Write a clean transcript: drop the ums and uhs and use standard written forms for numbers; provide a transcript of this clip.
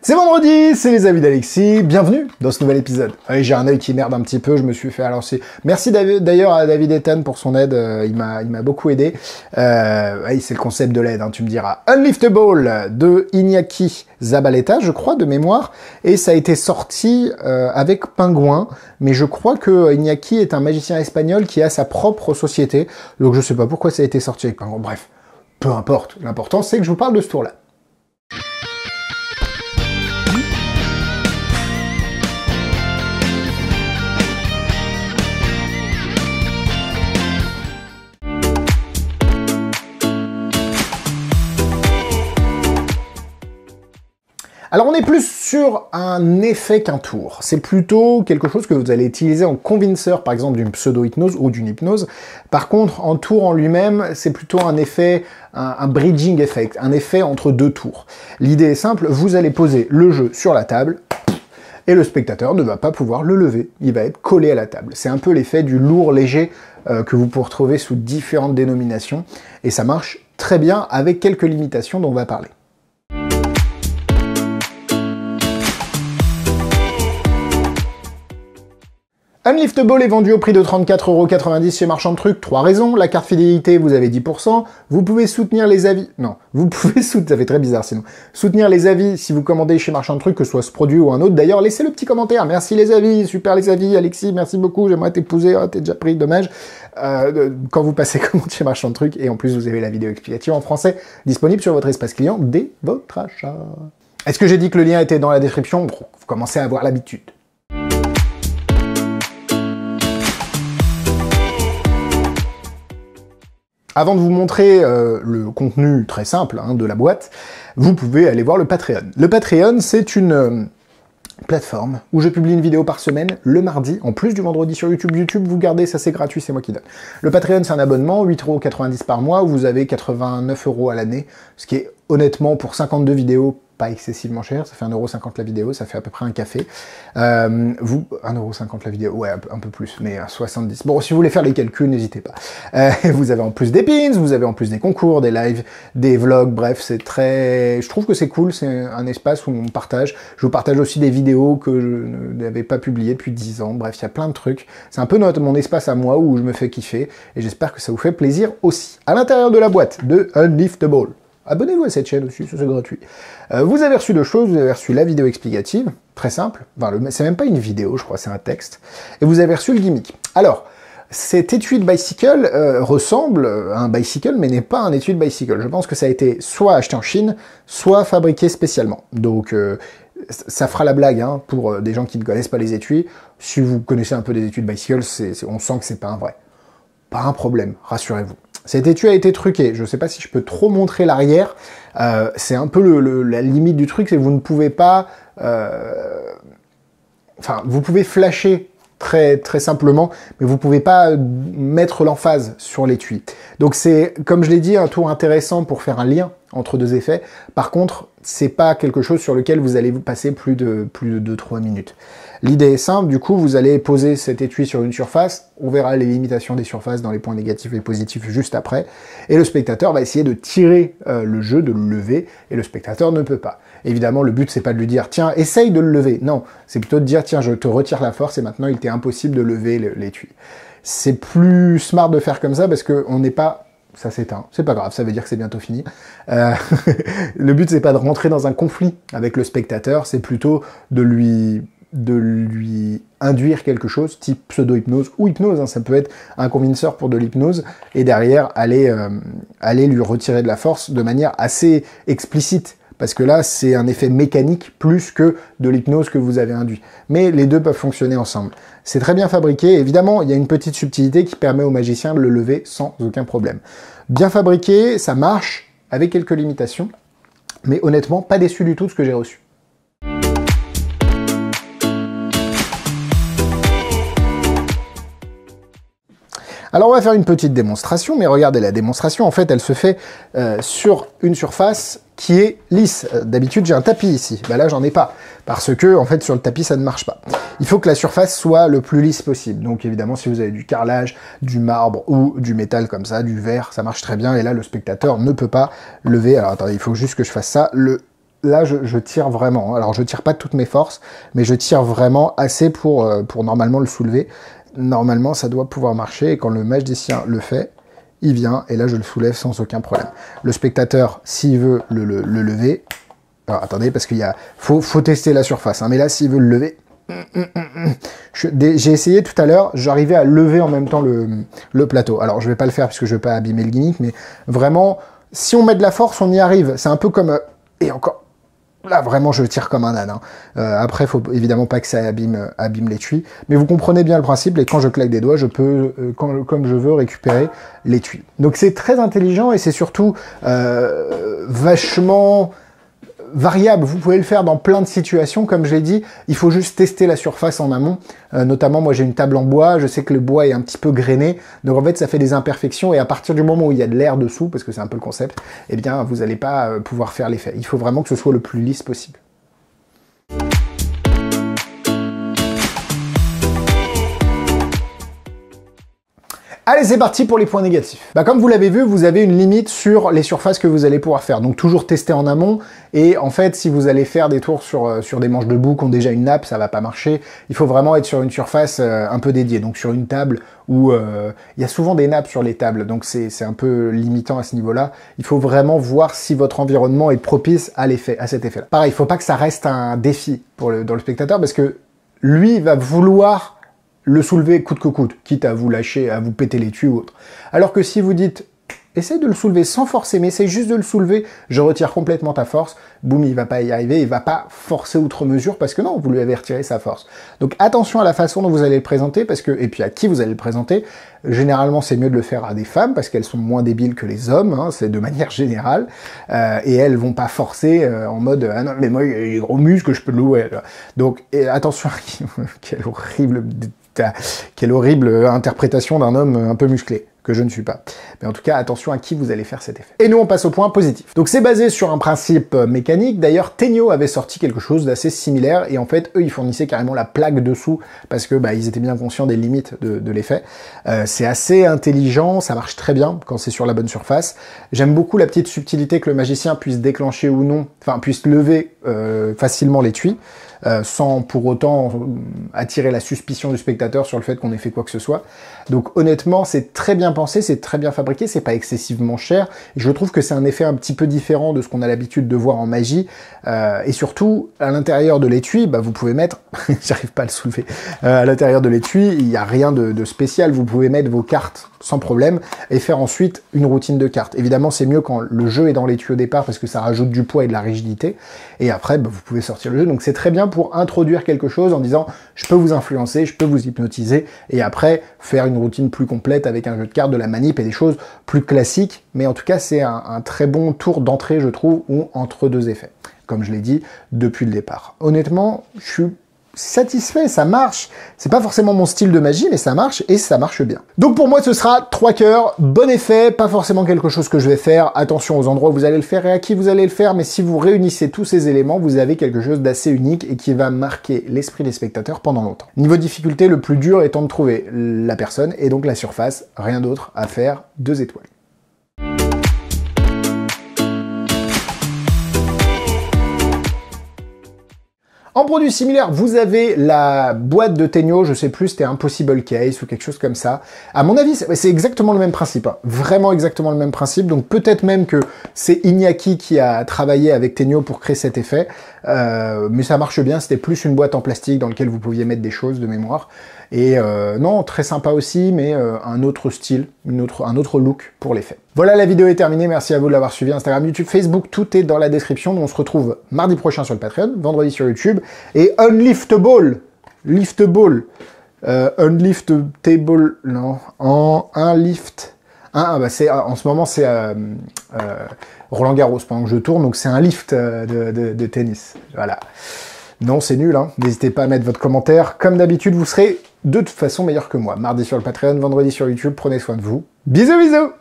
C'est vendredi, c'est les avis d'Alexis, bienvenue dans ce nouvel épisode. J'ai un œil qui merde un petit peu, je me suis fait lancer. Merci d'ailleurs à David Ethan pour son aide, il m'a beaucoup aidé. C'est le concept de l'aide, hein, tu me diras. Unliftable de Iñaki Zabaleta, je crois, de mémoire, et ça a été sorti avec Pingouin, mais je crois que Iñaki est un magicien espagnol qui a sa propre société, donc je sais pas pourquoi ça a été sorti avec Pingouin, bref, peu importe, l'important c'est que je vous parle de ce tour-là. Alors on est plus sur un effet qu'un tour, c'est plutôt quelque chose que vous allez utiliser en convincer, par exemple d'une pseudo-hypnose ou d'une hypnose. Par contre, en tour en lui-même, c'est plutôt un effet, un bridging effect, un effet entre deux tours. L'idée est simple, vous allez poser le jeu sur la table, et le spectateur ne va pas pouvoir le lever, il va être collé à la table. C'est un peu l'effet du lourd léger que vous pouvez retrouver sous différentes dénominations, et ça marche très bien avec quelques limitations dont on va parler. Unliftable est vendu au prix de 34,90 € chez Marchand de Trucs. 3 raisons. La carte fidélité, vous avez 10%. Vous pouvez soutenir les avis. Non, vous pouvez soutenir. Ça fait très bizarre sinon. Soutenir les avis si vous commandez chez Marchand de Trucs, que ce soit ce produit ou un autre. D'ailleurs, laissez le petit commentaire. Merci les avis. Super les avis. Alexis, merci beaucoup. J'aimerais t'épouser. Oh, t'es déjà pris. Dommage. Quand vous passez commande chez Marchand de Trucs. Et en plus, vous avez la vidéo explicative en français disponible sur votre espace client dès votre achat. Est-ce que j'ai dit que le lien était dans la description? Bon, vous commencez à avoir l'habitude. Avant de vous montrer le contenu très simple de la boîte, vous pouvez aller voir le Patreon. Le Patreon, c'est une plateforme où je publie une vidéo par semaine, le mardi, en plus du vendredi sur YouTube. YouTube, vous gardez, ça c'est gratuit, c'est moi qui donne. Le Patreon, c'est un abonnement, 8,90 € par mois, où vous avez 89 € à l'année, ce qui est honnêtement, pour 52 vidéos, pas excessivement cher, ça fait 1,50 € la vidéo, ça fait à peu près un café. 1,50 € la vidéo, ouais, un peu plus, mais 70. Bon, si vous voulez faire les calculs, n'hésitez pas. Vous avez en plus des pins, vous avez en plus des concours, des lives, des vlogs, bref, c'est très... Je trouve que c'est cool, c'est un espace où on partage. Je vous partage aussi des vidéos que je n'avais pas publiées depuis 10 ans, bref, il y a plein de trucs. C'est un peu mon espace à moi où je me fais kiffer, et j'espère que ça vous fait plaisir aussi. À l'intérieur de la boîte de Unliftable, abonnez-vous à cette chaîne aussi, c'est gratuit. Vous avez reçu deux choses, vous avez reçu la vidéo explicative, très simple, enfin, c'est même pas une vidéo, je crois, c'est un texte, et vous avez reçu le gimmick. Alors, cet étui de bicycle ressemble à un bicycle, mais n'est pas un étui de bicycle. Je pense que ça a été soit acheté en Chine, soit fabriqué spécialement. Donc, ça fera la blague pour des gens qui ne connaissent pas les étuis. Si vous connaissez un peu des étuis de bicycle, on sent que c'est pas un vrai. Pas un problème, rassurez-vous. Cet étui a été truqué. Je ne sais pas si je peux trop montrer l'arrière. C'est un peu la limite du truc, c'est que vous ne pouvez pas... Enfin, vous pouvez flasher très simplement, mais vous ne pouvez pas mettre l'emphase sur l'étui. Donc c'est, comme je l'ai dit, un tour intéressant pour faire un lien entre deux effets. Par contre, c'est pas quelque chose sur lequel vous allez vous passer plus de 2-3 minutes. L'idée est simple, du coup, vous allez poser cet étui sur une surface, on verra les limitations des surfaces dans les points négatifs et positifs juste après, et le spectateur va essayer de tirer le jeu, de le lever, et le spectateur ne peut pas. Évidemment, le but, c'est pas de lui dire « Tiens, essaye de le lever ». Non, c'est plutôt de dire « Tiens, je te retire la force, et maintenant, il t'est impossible de lever l'étui ». C'est plus smart de faire comme ça, parce qu'on n'est pas... Ça s'éteint, c'est pas grave, ça veut dire que c'est bientôt fini. Le but, c'est pas de rentrer dans un conflit avec le spectateur, c'est plutôt de lui induire quelque chose, type pseudo-hypnose ou hypnose, ça peut être un convinceur pour de l'hypnose, et derrière, aller lui retirer de la force de manière assez explicite, parce que là, c'est un effet mécanique plus que de l'hypnose que vous avez induit. Mais les deux peuvent fonctionner ensemble. C'est très bien fabriqué, évidemment, il y a une petite subtilité qui permet au magicien de le lever sans aucun problème. Bien fabriqué, ça marche, avec quelques limitations, mais honnêtement, pas déçu du tout de ce que j'ai reçu. Alors on va faire une petite démonstration, mais regardez, la démonstration, en fait, elle se fait sur une surface qui est lisse. D'habitude, j'ai un tapis ici. Bah là, j'en ai pas, parce que, en fait, sur le tapis, ça ne marche pas. Il faut que la surface soit le plus lisse possible. Donc, évidemment, si vous avez du carrelage, du marbre ou du métal comme ça, du verre, ça marche très bien. Et là, le spectateur ne peut pas lever. Alors, attendez, il faut juste que je fasse ça. Le là, je tire vraiment. Alors, je tire pas de toutes mes forces, mais je tire vraiment assez pour normalement le soulever. Normalement, ça doit pouvoir marcher. Et quand le magicien le fait, il vient. Et là, je le soulève sans aucun problème. Le spectateur, s'il veut le lever... Alors, attendez, parce qu'il faut tester la surface. Hein, mais là, s'il veut le lever... J'ai essayé tout à l'heure, j'arrivais à lever en même temps le plateau. Alors, je vais pas le faire parce que je vais pas abîmer le gimmick, mais vraiment, si on met de la force, on y arrive. C'est un peu comme... et encore... Là, vraiment, je tire comme un âne. Hein. Après, faut évidemment pas que ça abîme l'étui. Mais vous comprenez bien le principe. Et quand je claque des doigts, je peux, comme je veux, récupérer l'étui. Donc, c'est très intelligent et c'est surtout vachement variable. Vous pouvez le faire dans plein de situations. Comme je l'ai dit, il faut juste tester la surface en amont. Notamment, moi, j'ai une table en bois. Je sais que le bois est un petit peu grainé. Donc, en fait, ça fait des imperfections. Et à partir du moment où il y a de l'air dessous, parce que c'est un peu le concept, eh bien, vous n'allez pas pouvoir faire l'effet. Il faut vraiment que ce soit le plus lisse possible. Allez, c'est parti pour les points négatifs. Bah, comme vous l'avez vu, vous avez une limite sur les surfaces que vous allez pouvoir faire. Donc toujours tester en amont. Et en fait, si vous allez faire des tours sur des manches de boue qui ont déjà une nappe, ça va pas marcher. Il faut vraiment être sur une surface un peu dédiée. Donc sur une table où il y a souvent des nappes sur les tables. Donc c'est un peu limitant à ce niveau-là. Il faut vraiment voir si votre environnement est propice à cet effet-là. Pareil, il faut pas que ça reste un défi dans le spectateur parce que lui, il va vouloir le soulever coûte que coûte, quitte à vous lâcher, à vous péter l'étui ou autre. Alors que si vous dites, essaye de le soulever sans forcer, mais essaye juste de le soulever, je retire complètement ta force, boum, il va pas y arriver, il va pas forcer outre mesure, parce que non, vous lui avez retiré sa force. Donc attention à la façon dont vous allez le présenter, et puis à qui vous allez le présenter. Généralement, c'est mieux de le faire à des femmes, parce qu'elles sont moins débiles que les hommes, hein, c'est de manière générale, et elles vont pas forcer en mode, ah non, mais moi, il y a des gros muscles, je peux le louer. Donc, attention à qui, quelle horrible interprétation d'un homme un peu musclé, que je ne suis pas. Mais en tout cas, attention à qui vous allez faire cet effet. Et nous, on passe au point positif. Donc c'est basé sur un principe mécanique. D'ailleurs, Tenyo avait sorti quelque chose d'assez similaire, et en fait, eux, ils fournissaient carrément la plaque dessous, parce que ils étaient bien conscients des limites de l'effet. C'est assez intelligent, ça marche très bien quand c'est sur la bonne surface. J'aime beaucoup la petite subtilité que le magicien puisse déclencher ou non, enfin, puisse lever facilement l'étui. Sans pour autant attirer la suspicion du spectateur sur le fait qu'on ait fait quoi que ce soit. Donc honnêtement, c'est très bien pensé, c'est très bien fabriqué, c'est pas excessivement cher, et je trouve que c'est un effet un petit peu différent de ce qu'on a l'habitude de voir en magie, et surtout, à l'intérieur de l'étui, vous pouvez mettre, j'arrive pas à le soulever, à l'intérieur de l'étui, il n'y a rien de spécial, vous pouvez mettre vos cartes sans problème, et faire ensuite une routine de cartes. Évidemment, c'est mieux quand le jeu est dans l'étui au départ, parce que ça rajoute du poids et de la rigidité, et après, vous pouvez sortir le jeu, donc c'est très bien pour introduire quelque chose en disant je peux vous influencer, je peux vous hypnotiser, et après faire une routine plus complète avec un jeu de cartes, de la manip et des choses plus classiques, mais en tout cas c'est un très bon tour d'entrée je trouve, ou entre deux effets, comme je l'ai dit depuis le départ. Honnêtement, je suis satisfait, ça marche. C'est pas forcément mon style de magie, mais ça marche et ça marche bien. Donc pour moi, ce sera 3 cœurs, bon effet, pas forcément quelque chose que je vais faire. Attention aux endroits où vous allez le faire et à qui vous allez le faire, mais si vous réunissez tous ces éléments, vous avez quelque chose d'assez unique et qui va marquer l'esprit des spectateurs pendant longtemps. Niveau difficulté, le plus dur étant de trouver la personne et donc la surface, rien d'autre à faire, 2 étoiles. En produit similaire, vous avez la boîte de Tenyo, je sais plus, c'était Impossible Case ou quelque chose comme ça. À mon avis, c'est exactement le même principe, hein. Vraiment exactement le même principe. Donc peut-être même que c'est Iñaki qui a travaillé avec Tenyo pour créer cet effet. Mais ça marche bien, c'était plus une boîte en plastique dans laquelle vous pouviez mettre des choses de mémoire. Et non, très sympa aussi, mais un autre style, un autre look pour l'effet. Voilà, la vidéo est terminée, merci à vous de l'avoir suivi. Instagram, YouTube, Facebook, tout est dans la description. On se retrouve mardi prochain sur le Patreon, vendredi sur YouTube, et Unliftable, Unliftable, non, en un lift, en ce moment c'est Roland Garros pendant que je tourne, donc c'est un lift de tennis, voilà. Non, c'est nul, hein. N'hésitez pas à mettre votre commentaire. Comme d'habitude, vous serez de toute façon meilleur que moi. Mardi sur le Patreon, vendredi sur YouTube, prenez soin de vous. Bisous, bisous!